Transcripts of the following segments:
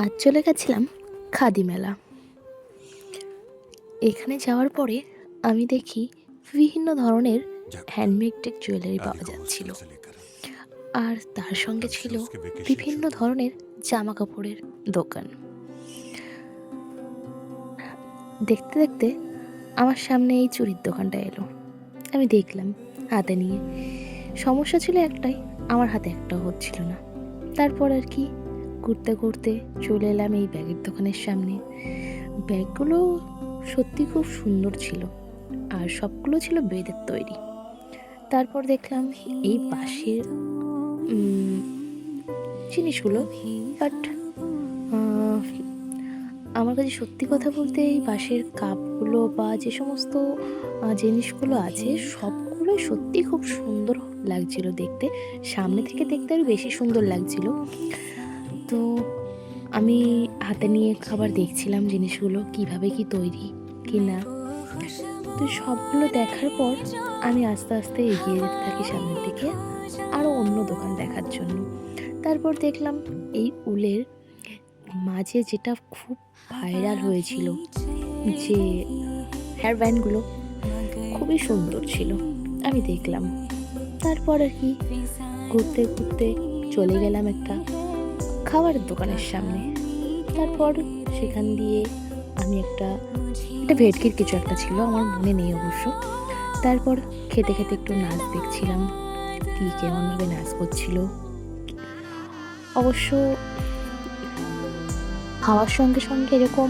আজ চলে গেছিলাম খাদি মেলা। এখানে যাওয়ার পরে আমি দেখি বিভিন্ন ধরনের যাক, হ্যান্ডমেড জুয়েলারি दादी পাওয়া को যাচ্ছিল, हॉस्टल से लेकर आ। আর তার সঙ্গে कल से ছিল उसके वेकेशन বিভিন্ন शुरू। ধরনের জামা কাপড়ের দোকান। দেখতে দেখতে আমার সামনে এই চুড়ির দোকানটা এলো। আমি দেখলাম হাতে নিয়ে। সমস্যা ছিল একটাই, আমার হাতে একটাও হচ্ছিল না। তারপর আর কি, ঘুরতে ঘুরতে চলে এলাম এই ব্যাগের দোকানের সামনে। ব্যাগগুলো সত্যি খুব সুন্দর ছিল, আর সবগুলো ছিল বেদের তৈরি। তারপর দেখলাম এই পাশের জিনিসগুলো, বাট আমার কাছে সত্যি কথা বলতে এই বাঁশের কাপগুলো বা যে সমস্ত জিনিসগুলো আছে সবগুলোই সত্যি খুব সুন্দর লাগছিল দেখতে। সামনে থেকে দেখতে আরও বেশি সুন্দর লাগছিল। তো আমি হাতে নিয়ে খাবার দেখছিলাম জিনিসগুলো কিভাবে কি তৈরি কি না। তো সবগুলো দেখার পর আমি আস্তে আস্তে এগিয়ে যেতে থাকি সামনের দিকে, আরও অন্য দোকান দেখার জন্য। তারপর দেখলাম এই উলের মাঝে যেটা খুব ভাইরাল হয়েছিল, যে হেয়ার ব্যান্ডগুলো খুবই সুন্দর ছিল, আমি দেখলাম। তারপর আর কি, ঘুরতে ঘুরতে চলে গেলাম একটা খাবারের দোকানের সামনে। তারপর সেখান দিয়ে আমি একটা ভেটকির কিছু একটা ছিল, আমার মনে নেই অবশ্য। তারপর খেতে খেতে একটু নাচ দেখছিলাম, কি কেমনভাবে নাচ করছিল। অবশ্য খাওয়ার সঙ্গে সঙ্গে এরকম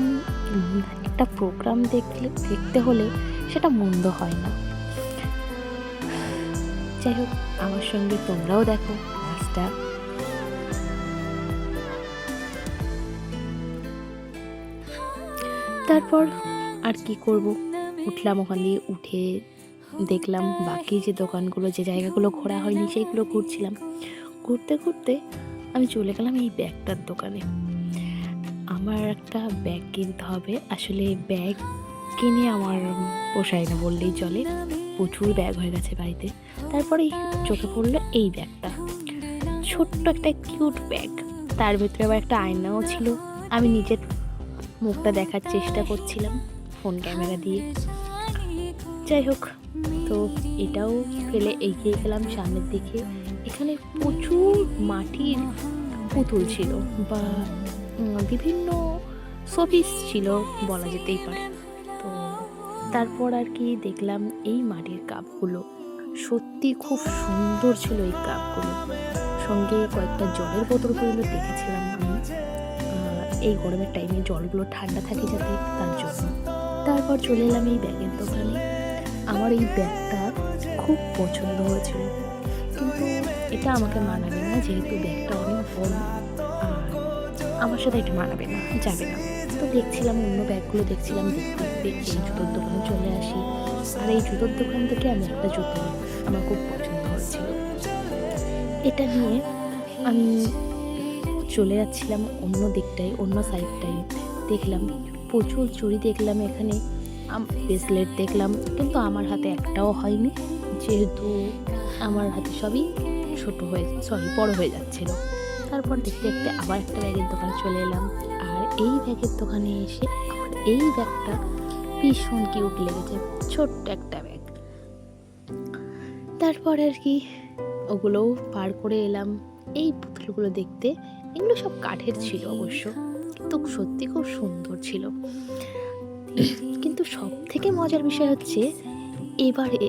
একটা প্রোগ্রাম দেখতে হলে সেটা মন্দ হয় না। যাই হোক, আমার সঙ্গে তোমরাও দেখো নাচটা। তারপর আর কি করব, উঠলাম ওখান দিয়ে। উঠে দেখলাম বাকি যে দোকানগুলো, যে জায়গাগুলো ঘোরা হয়নি সেইগুলো ঘুরছিলাম। ঘুরতে ঘুরতে আমি চলে গেলাম এই ব্যাগটার দোকানে। আমার একটা ব্যাগ কিনতে হবে। আসলে ব্যাগ কিনে আমার পোষায় না বললেই চলে, প্রচুর ব্যাগ হয়ে গেছে বাড়িতে। তারপরেই চোখে পড়লো এই ব্যাগটা, ছোট্ট একটা কিউট ব্যাগ। তার ভিতরে আবার একটা আয়নাও ছিল। আমি নিজের মুখটা দেখার চেষ্টা করছিলাম ফোন ক্যামেরা দিয়ে। যাই হোক, তো এটাও ফেলে এগিয়ে গেলাম সামনের দিকে। এখানে প্রচুর মাটির পুতুল ছিল, বা বিভিন্ন শোপিস ছিল বলা যেতেই পারে। তো তারপর আর কি দেখলাম এই মাটির কাপগুলো সত্যি খুব সুন্দর ছিল। এই কাপগুলো সঙ্গে কয়েকটা জলের বোতল পর্যন্ত দেখেছিলাম আমি। এই গরমের টাইমে জলগুলো ঠান্ডা থাকে যাতে, তার জন্য। তারপর চলে এলাম এই ব্যাগের দোকানে। আমার এই ব্যাগটা খুব পছন্দ হয়েছিল, কিন্তু এটা আমাকে মানাবে না, যেহেতু ব্যাগটা অনেক বড়, আর আমার সাথে এটা মানাবে না, যাবে না। তো দেখছিলাম অন্য ব্যাগগুলো, দেখছিলাম দেখতে দেখতে এই জুতোর দোকানে চলে আসি। আর এই জুতোর দোকান থেকে আমি একটা জুতো আমার খুব পছন্দ হয়েছিল। এটা নিয়ে আমি চলে যাচ্ছিলাম অন্য দিকটায়, অন্য সাইডটায়। দেখলাম প্রচুর চুড়ি দেখলাম এখানে, ব্রেসলেট দেখলাম, কিন্তু আমার হাতে একটাও হয়নি, যেহেতু আমার হাতে সবই বড় হয়ে যাচ্ছিল। তারপর দেখতে দেখতে আবার একটা ব্যাগের দোকানে চলে এলাম। আর এই ব্যাগের দোকানে এসে আমার এই ব্যাগটা ভীষণ কিউট লেগেছে, ছোট্ট একটা ব্যাগ। তারপর আর কি ওগুলোও পার করে এলাম। এই পুতুলগুলো দেখতে, এগুলো সব কাঠের ছিল অবশ্য, কিন্তু সত্যি খুব সুন্দর ছিল। কিন্তু সব থেকে মজার বিষয় হচ্ছে এবারে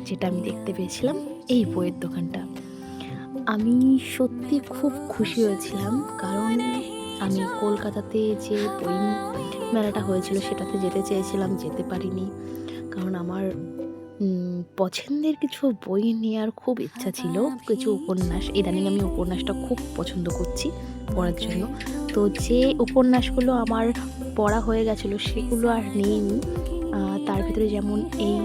যেটা আমি দেখতে পেয়েছিলাম, এই বইয়ের দোকানটা। আমি সত্যি খুব খুশি হয়েছিলাম, কারণ আমি কলকাতাতে যে বই মেলাটা হয়েছিল সেটাতে যেতে চেয়েছিলাম, যেতে পারিনি। কারণ আমার পছন্দের কিছু বই নেওয়ার খুব ইচ্ছা ছিল, কিছু উপন্যাস। ইদানিং আমি উপন্যাসটা খুব পছন্দ করছি পড়ার জন্য। তো যে উপন্যাসগুলো আমার পড়া হয়ে গেছিলো সেগুলো আর নেইনি। তার ভিতরে যেমন এই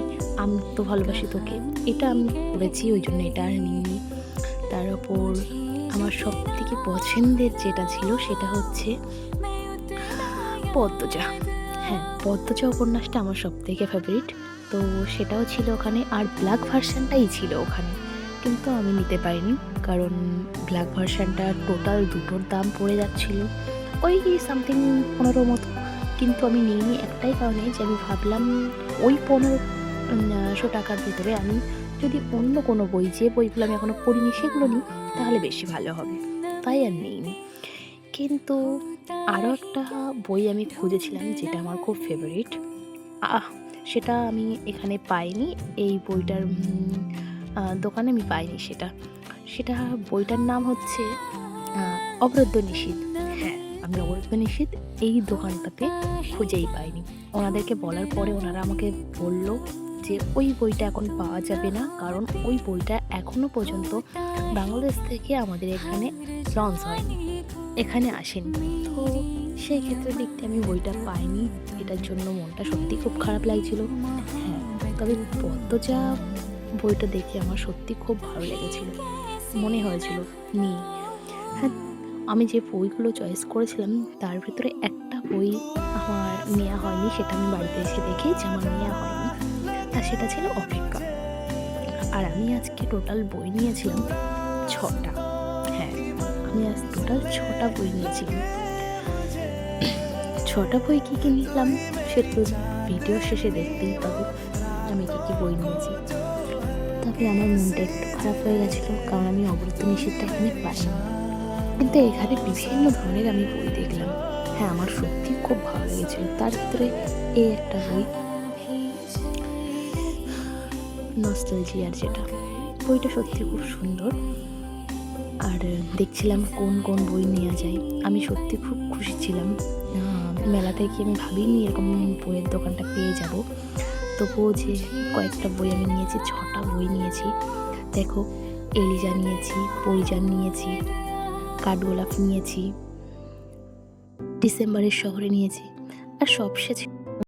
আমি তো ভালোবাসি তোকে, এটা আমি পড়েছি, ওই জন্য এটা আর নিইনি। তার ওপর আমার সব থেকে পছন্দের যেটা ছিল সেটা হচ্ছে পদ্মজা। হ্যাঁ, পদ্মজা উপন্যাসটা আমার সব থেকে ফেভারিট। তো সেটাও ছিল ওখানে, আর ব্ল্যাক ভার্সানটাই ছিল ওখানে, কিন্তু আমি নিতে পারিনি, কারণ ব্ল্যাক ভার্সানটা টোটাল দুটোর দাম পড়ে যাচ্ছিল। ওই সামথিং 15 মতো। কিন্তু আমি নিইনি একটাই কারণে যে আমি ভাবলাম ওই 1500 টাকার ভেতরে আমি যদি অন্য কোনো বই, যে বইগুলো আমি এখনও পড়িনি সেগুলো নিই তাহলে বেশি ভালো হবে। তাই আর নিইনি। কিন্তু আরও একটা বই আমি খুঁজেছিলাম যেটা আমার খুব ফেভারিট। আহ! সেটা আমি এখানে পাইনি। এই বইটার দোকানে আমি পাইনি সেটা। সেটা বইটার নাম হচ্ছে আ 'অবরুদ্ধ নিষিদ্ধ'। হ্যাঁ, আমি 'অবরুদ্ধ নিষিদ্ধ' এই দোকানটাতে খুঁজেই পাইনি। ওনাদেরকে বলার পরে ওনারা আমাকে বলল যে, "ওই বইটা এখন পাওয়া যাবে না। কারণ ওই বইটা এখনো পর্যন্ত বাংলাদেশ থেকে আমাদের এখানে লঞ্চ হয়নি। এখানে আসেনি।" তো সেই ক্ষেত্রে দেখতে আমি বইটা পাইনি। এটার জন্য মনটা সত্যিই খুব খারাপ লাগছিল। হ্যাঁ, তবে পদ্মজা বইটা দেখে আমার সত্যি খুব ভালো লেগেছিল। মনে হয়েছিল নিই। হ্যাঁ, আমি যে বইগুলো চয়েস করেছিলাম তার ভেতরে একটা বই আমার নেয়া হয়নি। সেটা আমি বাড়িতে এসে দেখি যে আমার নেয়া হয়নি। আর সেটা ছিল 'অপেক্ষা'। আর আমি আজকে টোটাল বই নিয়েছিলাম ৬ টা। হ্যাঁ, আমি আজ টোটাল ৬ টা বই নিয়েছিলাম। ৬ টা বই কী, কী নিলাম সেটা তো ভিডিও শেষে দেখতেই পাবে আমি কী বই নিয়েছি। তবে আমার মনটা একটু খারাপ হয়ে গেছিলো কারণ আমি 'অবরুদ্ধ নিষিদ্ধ'টা এখানে পাইনি। কিন্তু এখানে বিভিন্ন ধরনের আমি বই দেখলাম। হ্যাঁ, আমার সত্যিই খুব ভালো লেগেছিল। তার ভিতরে এই একটা বই 'নস্টালজিয়ার' যেটা। বইটা সত্যি খুব সুন্দর। আর দেখছিলাম কোন, কোন বই নেয়া যায়। আমি সত্যি খুব খুশি ছিলাম। মেলাতে গিয়ে আমি ভাবিনি এরকম বইয়ের দোকানটা পেয়ে যাবো। তবুও যে কয়েকটা বই আমি নিয়েছি, ৬ টা বই নিয়েছি। দেখো, 'এলিজা' নিয়েছি, 'পরিজাত' নিয়েছি, 'কাঠগোলাপ' নিয়েছি, 'ডিসেম্বরের শহরে' নিয়েছি। আর সবশেষে